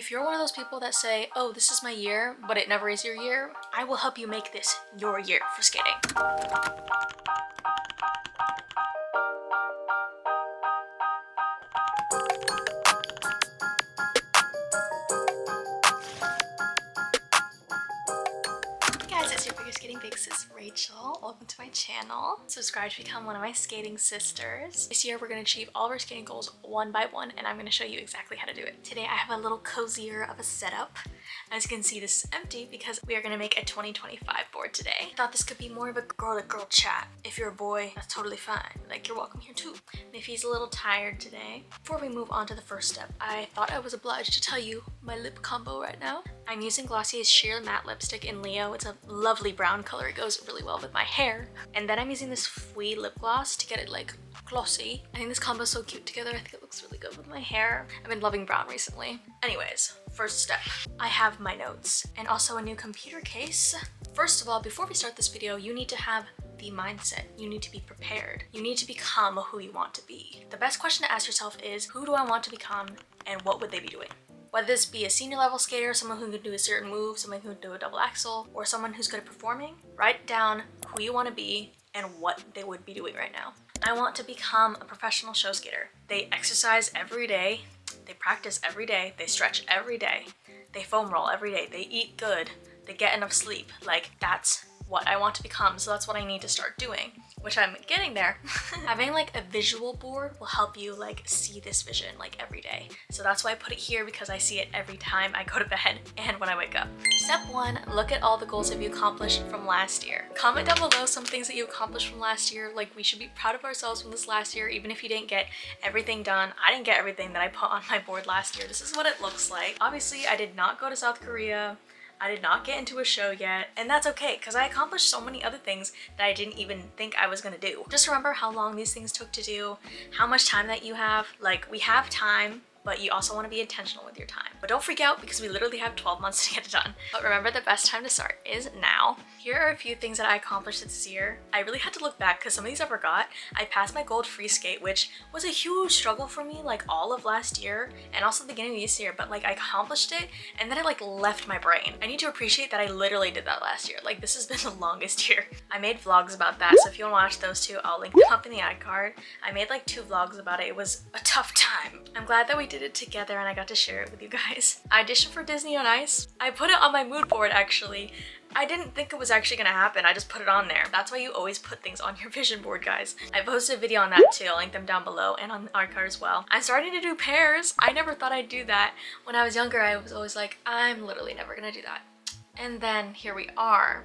If you're one of those people that say, oh, this is my year, but it never is your year, I will help you make this your year for skating. Skating Big Sis Rachel. Welcome to my channel. Subscribe to become one of my skating sisters. This year we're going to achieve all of our skating goals one by one, and I'm going to show you exactly how to do it. Today I have a little cozier of a setup. As you can see, this is empty because we are going to make a 2025 board today. I thought this could be more of a girl-to-girl chat. If you're a boy, that's totally fine. Like, you're welcome here too. And if he's a little tired today, before we move on to the first step, I thought I was obliged to tell you my lip combo right now. I'm using Glossier's Sheer Matte Lipstick in Leo. It's a lovely brown color. It goes really well with my hair. And then I'm using this Fui lip gloss to get it like glossy. I think this combo is so cute together. I think it looks really good with my hair. I've been loving brown recently. Anyways, first step. I have my notes and also a new computer case. First of all, before we start this video, you need to have the mindset. You need to be prepared. You need to become who you want to be. The best question to ask yourself is, who do I want to become and what would they be doing? Whether this be a senior level skater, someone who can do a certain move, someone who can do a double axel, or someone who's good at performing, write down who you want to be and what they would be doing right now. I want to become a professional show skater. They exercise every day, they practice every day, they stretch every day, they foam roll every day, they eat good, they get enough sleep. Like, that's what I want to become, so that's what I need to start doing, which I'm getting there. Having like a visual board will help you like see this vision like every day. So that's why I put it here, because I see it every time I go to bed and when I wake up. Step 1, look at all the goals that you accomplished from last year. Comment down below some things that you accomplished from last year. Like, we should be proud of ourselves from this last year, even if you didn't get everything done. I didn't get everything that I put on my board last year. This is what it looks like. Obviously, I did not go to South Korea. I did not get into a show yet, and that's okay because I accomplished so many other things that I didn't even think I was gonna do. Just remember how long these things took to do, how much time that you have. Like, we have time, but you also want to be intentional with your time. But don't freak out because we literally have 12 months to get it done. But remember, the best time to start is now. Here are a few things that I accomplished this year. I really had to look back because some of these I forgot. I passed my gold free skate, which was a huge struggle for me like all of last year and also the beginning of this year, but like I accomplished it and then it like left my brain. I need to appreciate that I literally did that last year. Like, this has been the longest year. I made vlogs about that, so if you want to watch those two, I'll link them up in the ad card. I made like 2 vlogs about it. It was a tough time. I'm glad that we did it together and I got to share it with you guys. I auditioned for Disney on Ice. I put it on my mood board actually. I didn't think it was actually gonna happen. I just put it on there. That's why you always put things on your vision board, guys. I posted a video on that too. I'll link them down below and on the art card as well. I'm starting to do pairs. I never thought I'd do that. When I was younger, I was always like, I'm literally never gonna do that. And then here we are.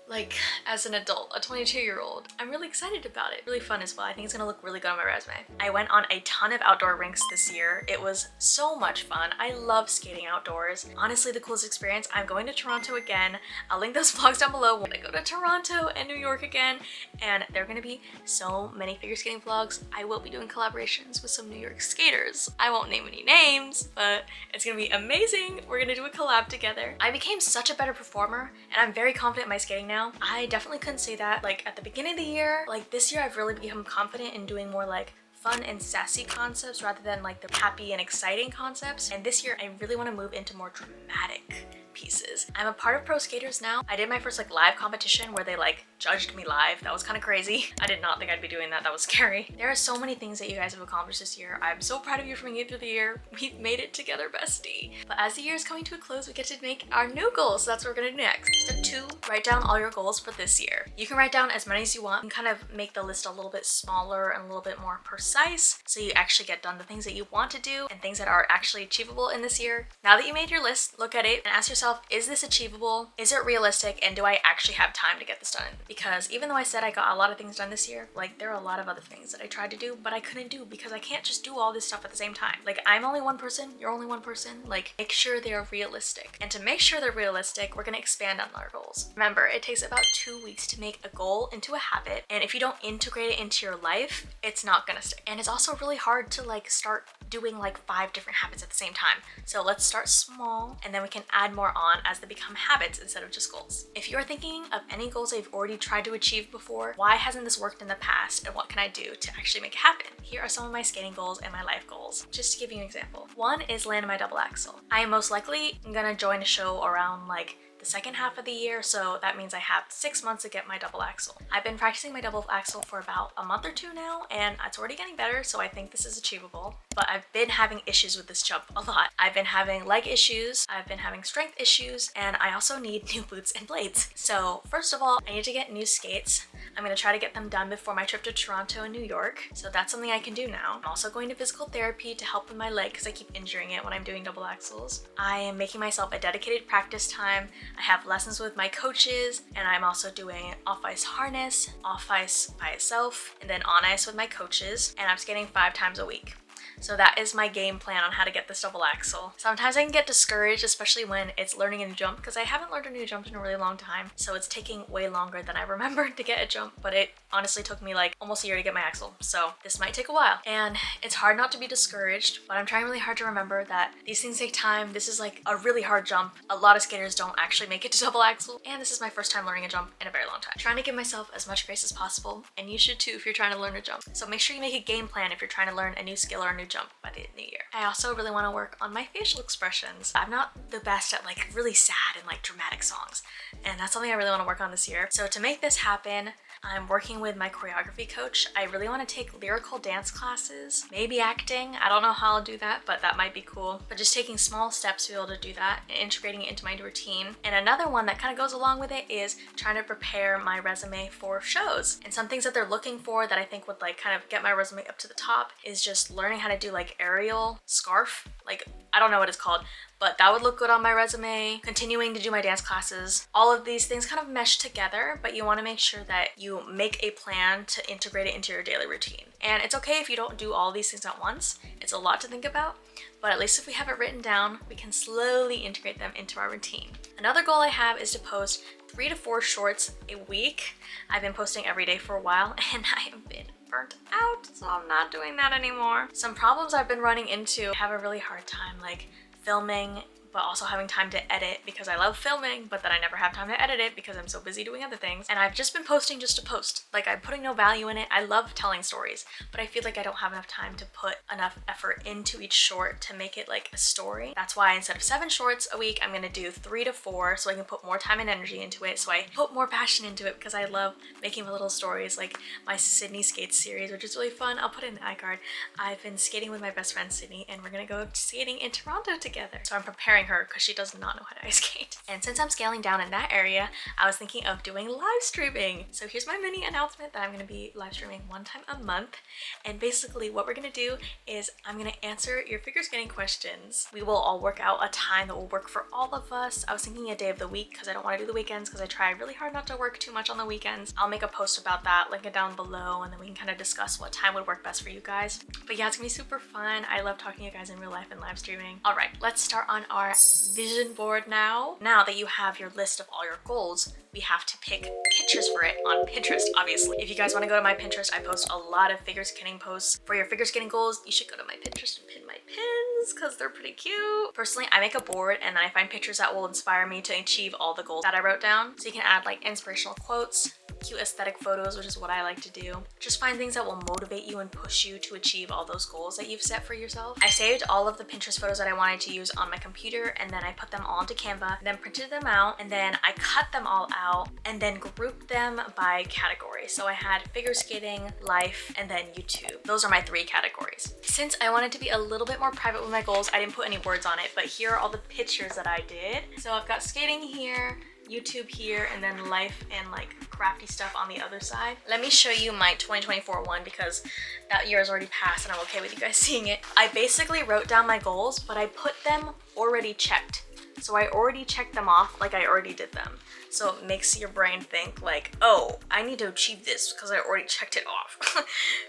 Like, as an adult, a 22-year-old. I'm really excited about it. Really fun as well. I think it's gonna look really good on my resume. I went on a ton of outdoor rinks this year. It was so much fun. I love skating outdoors. Honestly, the coolest experience. I'm going to Toronto again. I'll link those vlogs down below when I go to Toronto and New York again. And there are gonna be so many figure skating vlogs. I will be doing collaborations with some New York skaters. I won't name any names, but it's gonna be amazing. We're gonna do a collab together. I became such a better performer and I'm very confident in my skating now. I definitely couldn't say that like at the beginning of the year. Like, this year I've really become confident in doing more like fun and sassy concepts rather than like the happy and exciting concepts. And this year I really want to move into more dramatic pieces. I'm a part of Pro Skaters now. I did my first like live competition where they like judged me live. That was kind of crazy. I did not think I'd be doing that. That was scary. There are so many things that you guys have accomplished this year. I'm so proud of you for making it through the year. We've made it together, bestie. But as the year is coming to a close, we get to make our new goals. So that's what we're gonna do next. Step 2, write down all your goals for this year. You can write down as many as you want and kind of make the list a little bit smaller and a little bit more precise so you actually get done the things that you want to do and things that are actually achievable in this year. Now that you made your list, look at it and ask yourself, is this achievable? Is it realistic? And do I actually have time to get this done? Because even though I said I got a lot of things done this year, like, there are a lot of other things that I tried to do, but I couldn't do because I can't just do all this stuff at the same time. Like, I'm only one person, you're only one person. Like, make sure they're realistic. And to make sure they're realistic, we're gonna expand on our goals. goals. Remember, it takes about 2 weeks to make a goal into a habit, and if you don't integrate it into your life, it's not gonna stick. And it's also really hard to like start doing like 5 different habits at the same time. So let's start small, and then we can add more on as they become habits instead of just goals. If you're thinking of any goals that you've already tried to achieve before, why hasn't this worked in the past, and what can I do to actually make it happen? Here are some of my skating goals and my life goals, just to give you an example. One is land my double axel. I am most likely gonna join a show around like the second half of the year, so that means I have 6 months to get my double axel. I've been practicing my double axel for about a month or 2 now, and it's already getting better, so I think this is achievable. But I've been having issues with this jump a lot. I've been having leg issues, I've been having strength issues, and I also need new boots and blades. So first of all, I need to get new skates. I'm gonna try to get them done before my trip to Toronto and New York, so that's something I can do now. I'm also going to physical therapy to help with my leg because I keep injuring it when I'm doing double axels. I am making myself a dedicated practice time. I have lessons with my coaches, and I'm also doing off-ice harness, off-ice by itself, and then on ice with my coaches, and I'm skating 5 times a week. So that is my game plan on how to get this double axel. Sometimes I can get discouraged, especially when it's learning a new jump, because I haven't learned a new jump in a really long time. So it's taking way longer than I remembered to get a jump, but it honestly took me like almost a year to get my axel. So this might take a while. And it's hard not to be discouraged, but I'm trying really hard to remember that these things take time. This is like a really hard jump. A lot of skaters don't actually make it to double axel. And this is my first time learning a jump in a very long time. Trying to give myself as much grace as possible, and you should too if you're trying to learn a jump. So make sure you make a game plan if you're trying to learn a new skill or a new jump by the new year. I also really want to work on my facial expressions. I'm not the best at like really sad and like dramatic songs, and that's something I really want to work on this year. So to make this happen, I'm working with my choreography coach. I really want to take lyrical dance classes, maybe acting. I don't know how I'll do that, but that might be cool. But just taking small steps to be able to do that and integrating it into my routine. And another one that kind of goes along with it is trying to prepare my resume for shows. And some things that they're looking for that I think would like kind of get my resume up to the top is just learning how to do like aerial scarf. Like, I don't know what it's called, but that would look good on my resume. Continuing to do my dance classes. All of these things kind of mesh together, but you want to make sure that you make a plan to integrate it into your daily routine. And it's okay if you don't do all these things at once. It's a lot to think about, but at least if we have it written down, we can slowly integrate them into our routine. Another goal I have is to post 3 to 4 shorts a week. I've been posting every day for a while, and I have been burnt out, so I'm not doing that anymore. Some problems I've been running into, I have a really hard time like filming, but also having time to edit because I love filming, but then I never have time to edit it because I'm so busy doing other things. And I've just been posting just to post. Like, I'm putting no value in it. I love telling stories, but I feel like I don't have enough time to put enough effort into each short to make it like a story. That's why instead of 7 shorts a week, I'm gonna do 3 to 4 so I can put more time and energy into it. So I put more passion into it because I love making little stories, like my Sydney Skates series, which is really fun. I'll put it in the iCard. I've been skating with my best friend Sydney, and we're gonna go skating in Toronto together. So I'm preparing her because she does not know how to ice skate. And since I'm scaling down in that area, I was thinking of doing live streaming. So here's my mini announcement that I'm gonna be live streaming 1 time a month. And basically what we're gonna do is I'm gonna answer your figure skating questions. We will all work out a time that will work for all of us. I was thinking a day of the week because I don't want to do the weekends because I try really hard not to work too much on the weekends. I'll make a post about that, link it down below, and then we can kind of discuss what time would work best for you guys. But yeah, it's gonna be super fun. I love talking to you guys in real life and live streaming. All right, let's start on our vision board now. Now that you have your list of all your goals, we have to pick pictures for it on Pinterest, obviously. If you guys want to go to my Pinterest, I post a lot of figure skating posts. For your figure skating goals, you should go to my Pinterest and pin my pins because they're pretty cute. Personally, I make a board and then I find pictures that will inspire me to achieve all the goals that I wrote down. So you can add like inspirational quotes, cute aesthetic photos, which is what I like to do. Just find things that will motivate you and push you to achieve all those goals that you've set for yourself. I saved all of the Pinterest photos that I wanted to use on my computer, and then I put them all into Canva, then printed them out, and then I cut them all out and then grouped them by category. So I had figure skating, life, and then YouTube. Those are my 3 categories. Since I wanted to be a little bit more private with my goals, I didn't put any words on it, but here are all the pictures that I did. So I've got skating here, YouTube here, and then life and like crafty stuff on the other side. Let me show you my 2024 one because that year has already passed and I'm okay with you guys seeing it. I basically wrote down my goals, but I put them already checked. So I already checked them off like I already did them. So it makes your brain think like, oh, I need to achieve this because I already checked it off.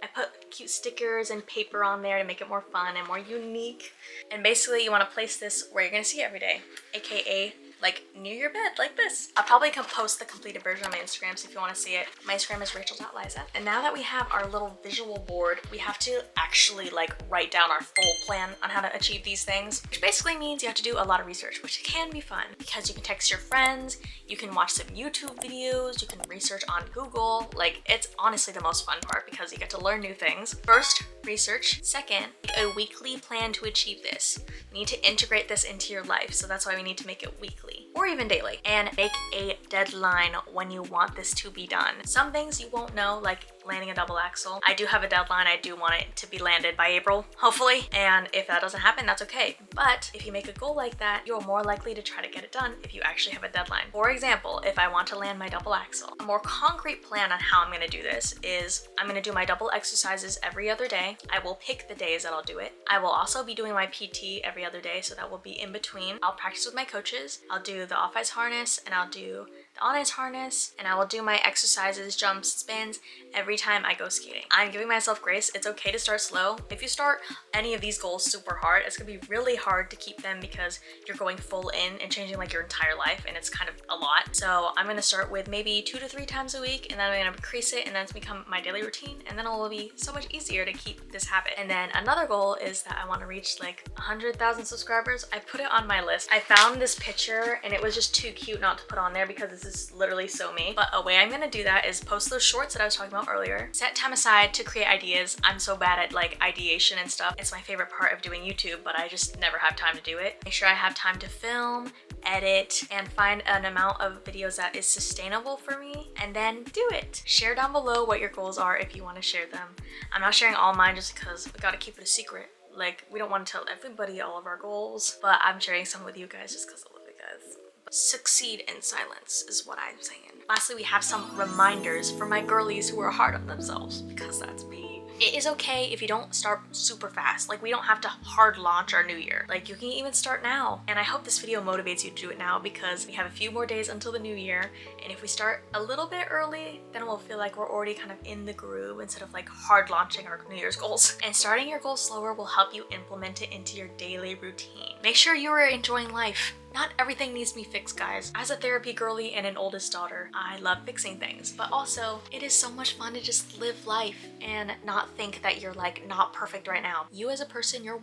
I put cute stickers and paper on there to make it more fun and more unique. And basically you want to place this where you're going to see it every day, aka like near your bed like this. I'll probably post the completed version on my Instagram, so if you want to see it. My Instagram is rachel.liza. And now that we have our little visual board, we have to actually like write down our full plan on how to achieve these things, which basically means you have to do a lot of research, which can be fun because you can text your friends, you can watch some YouTube videos, you can research on Google. Like, it's honestly the most fun part because you get to learn new things. First, research. Second, a weekly plan to achieve this. You need to integrate this into your life, so that's why we need to make it weekly or even daily, and make a deadline when you want this to be done. Some things you won't know, like landing a double axel. I do have a deadline. I do want it to be landed by April, hopefully, and if that doesn't happen, that's okay. But if you make a goal like that, you're more likely to try to get it done if you actually have a deadline. For example, if I want to land my double axel, a more concrete plan on how I'm going to do this is I'm going to do my double exercises every other day. I will pick the days that I'll do it. I will also be doing my PT every other day, so that will be in between. I'll practice with my coaches. I'll do the off-ice harness, and I'll do the on-ice harness, and I will do my exercises, jumps, spins every time I go skating. I'm giving myself grace. It's okay to start slow. If you start any of these goals super hard, it's gonna be really hard to keep them because you're going full in and changing like your entire life, and it's kind of a lot. So I'm gonna start with maybe 2 to 3 times a week, and then I'm gonna increase it, and then it's become my daily routine, and then it will be so much easier to keep this habit. And then another goal is that I want to reach like 100,000 subscribers. I put it on my list. I found this picture and it was just too cute not to put on there because this is literally so me. But a way I'm gonna do that is post those shorts that I was talking about earlier. Set time aside to create ideas. I'm so bad at like ideation and stuff. It's my favorite part of doing YouTube, but I just never have time to do it. Make sure I have time to film, edit, and find an amount of videos that is sustainable for me, and then do it. Share down below what your goals are if you want to share them. I'm not sharing all mine just because we gotta keep it a secret. Like, we don't want to tell everybody all of our goals, but I'm sharing some with you guys just because I love you guys. Succeed in silence is what I'm saying. Lastly, we have some reminders for my girlies who are hard on themselves, because that's me. It is okay if you don't start super fast. Like, we don't have to hard launch our new year. Like, you can even start now. And I hope this video motivates you to do it now because we have a few more days until the new year. And if we start a little bit early, then we'll feel like we're already kind of in the groove instead of like hard launching our New Year's goals. And starting your goals slower will help you implement it into your daily routine. Make sure you are enjoying life. Not everything needs to be fixed, guys. As a therapy girly and an oldest daughter, I love fixing things, but also it is so much fun to just live life and not think that you're like not perfect right now. You as a person, you're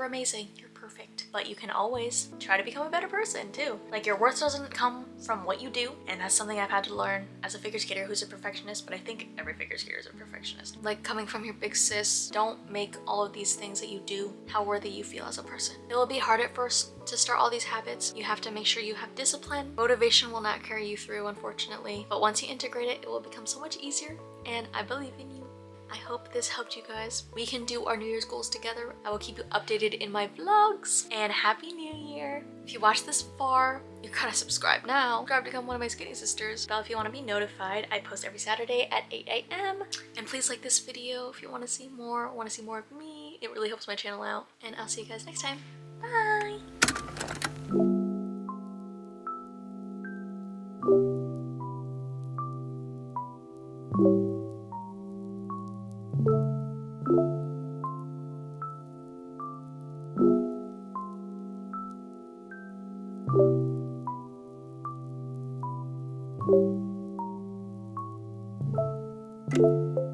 amazing, you're perfect, but you can always try to become a better person too. Like, your worth doesn't come from what you do, and that's something I've had to learn as a figure skater who's a perfectionist, but I think every figure skater is a perfectionist. Like, coming from your big sis, don't make all of these things that you do how worthy you feel as a person. It will be hard at first to start all these habits. You have to make sure you have discipline. Motivation will not carry you through, unfortunately, but once you integrate it, it will become so much easier, and I believe in you. I hope this helped you guys. We can do our New Year's goals together. I will keep you updated in my vlogs. And Happy New Year! If you watched this far, you gotta subscribe now. Subscribe to become one of my skating sisters. Bell if you want to be notified. I post every Saturday at 8 a.m. And please like this video if you want to see more of me. It really helps my channel out. And I'll see you guys next time. Bye! Thank you.